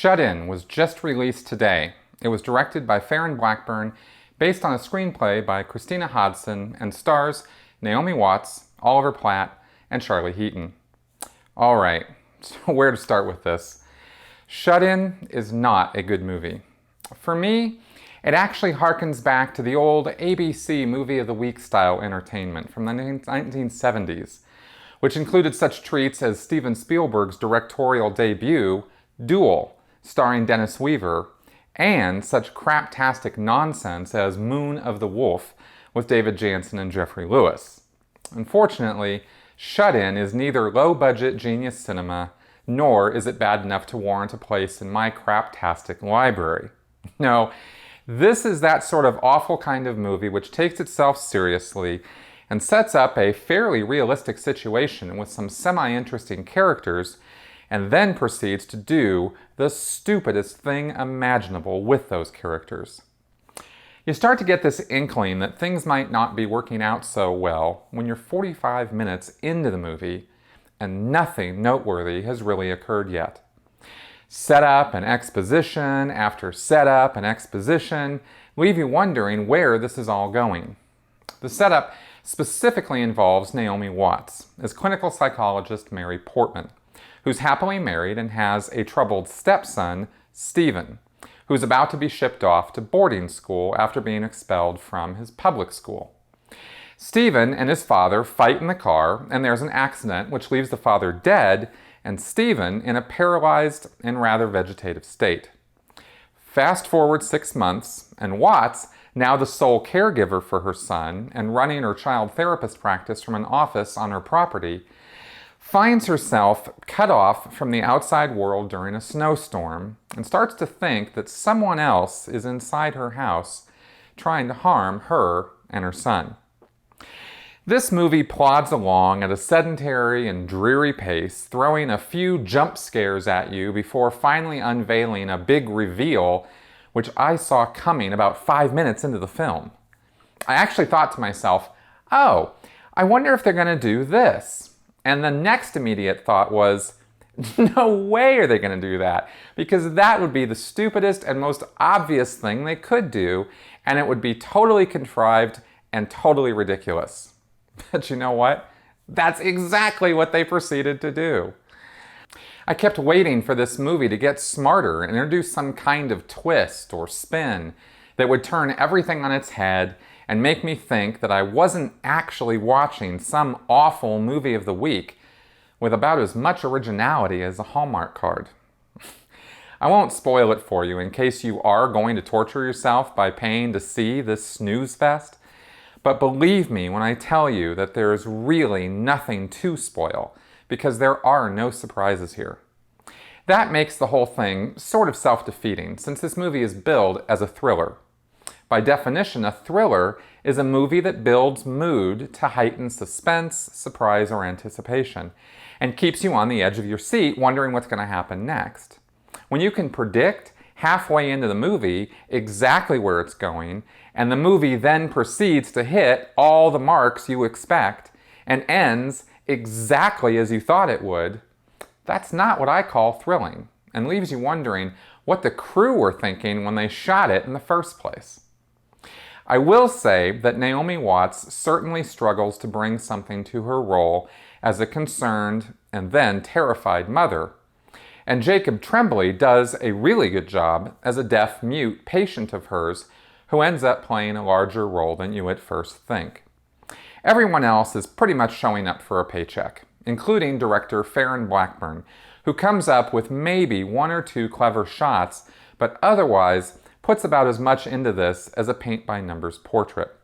Shut In was just released today. It was directed by Farren Blackburn, based on a screenplay by Christina Hodson, and stars Naomi Watts, Oliver Platt, and Charlie Heaton. Alright, so where to start with this? Shut In is not a good movie. For me, it actually harkens back to the old ABC Movie of the Week style entertainment from the 1970s, which included such treats as Steven Spielberg's directorial debut, Duel, starring Dennis Weaver, and such craptastic nonsense as Moon of the Wolf with David Janssen and Jeffrey Lewis. Unfortunately, Shut In is neither low-budget genius cinema, nor is it bad enough to warrant a place in my craptastic library. No, this is that sort of awful kind of movie which takes itself seriously and sets up a fairly realistic situation with some semi-interesting characters, and then proceeds to do the stupidest thing imaginable with those characters. You start to get this inkling that things might not be working out so well when you're 45 minutes into the movie and nothing noteworthy has really occurred yet. Setup and exposition after setup and exposition leave you wondering where this is all going. The setup specifically involves Naomi Watts as clinical psychologist Mary Portman, who's happily married and has a troubled stepson, Stephen, who's about to be shipped off to boarding school after being expelled from his public school. Stephen and his father fight in the car, and there's an accident which leaves the father dead and Stephen in a paralyzed and rather vegetative state. Fast forward 6 months, and Watts, now the sole caregiver for her son and running her child therapist practice from an office on her property, finds herself cut off from the outside world during a snowstorm and starts to think that someone else is inside her house trying to harm her and her son. This movie plods along at a sedentary and dreary pace, throwing a few jump scares at you before finally unveiling a big reveal which I saw coming about 5 minutes into the film. I actually thought to myself, oh, I wonder if they're going to do this. And the next immediate thought was, no way are they going to do that, because that would be the stupidest and most obvious thing they could do, and it would be totally contrived and totally ridiculous. But you know what? That's exactly what they proceeded to do. I kept waiting for this movie to get smarter and introduce some kind of twist or spin that would turn everything on its head and make me think that I wasn't actually watching some awful movie of the week with about as much originality as a Hallmark card. I won't spoil it for you in case you are going to torture yourself by paying to see this snooze fest, but believe me when I tell you that there is really nothing to spoil, because there are no surprises here. That makes the whole thing sort of self-defeating, since this movie is billed as a thriller. By definition, a thriller is a movie that builds mood to heighten suspense, surprise, or anticipation, and keeps you on the edge of your seat wondering what's going to happen next. When you can predict halfway into the movie exactly where it's going, and the movie then proceeds to hit all the marks you expect, and ends exactly as you thought it would, that's not what I call thrilling, and leaves you wondering what the crew were thinking when they shot it in the first place. I will say that Naomi Watts certainly struggles to bring something to her role as a concerned and then terrified mother, and Jacob Tremblay does a really good job as a deaf-mute patient of hers who ends up playing a larger role than you at first think. Everyone else is pretty much showing up for a paycheck, including director Farren Blackburn, who comes up with maybe 1 or 2 clever shots, but otherwise puts about as much into this as a paint-by-numbers portrait.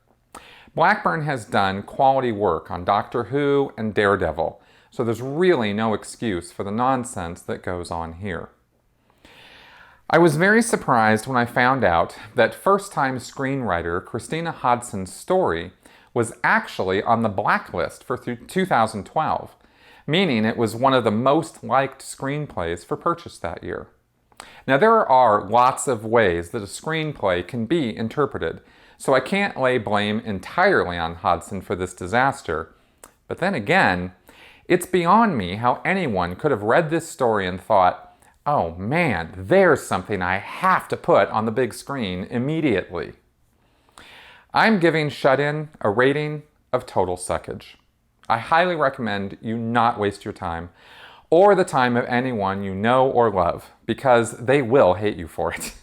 Blackburn has done quality work on Doctor Who and Daredevil, so there's really no excuse for the nonsense that goes on here. I was very surprised when I found out that first-time screenwriter Christina Hodson's story was actually on the blacklist for 2012, meaning it was one of the most liked screenplays for purchase that year. Now, there are lots of ways that a screenplay can be interpreted, so I can't lay blame entirely on Hodson for this disaster. But then again, it's beyond me how anyone could have read this story and thought, Oh man, there's something I have to put on the big screen immediately. I'm giving Shut-In a rating of total suckage. I highly recommend you not waste your time or the time of anyone you know or love, because they will hate you for it.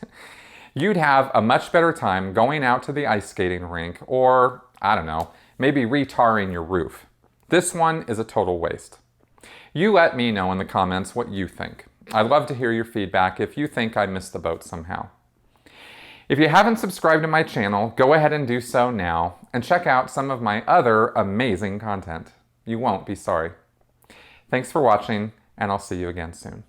You'd have a much better time going out to the ice skating rink or, I don't know, maybe retarring your roof. This one is a total waste. You let me know in the comments what you think. I'd love to hear your feedback if you think I missed the boat somehow. If you haven't subscribed to my channel, go ahead and do so now and check out some of my other amazing content. You won't be sorry. Thanks for watching, and I'll see you again soon.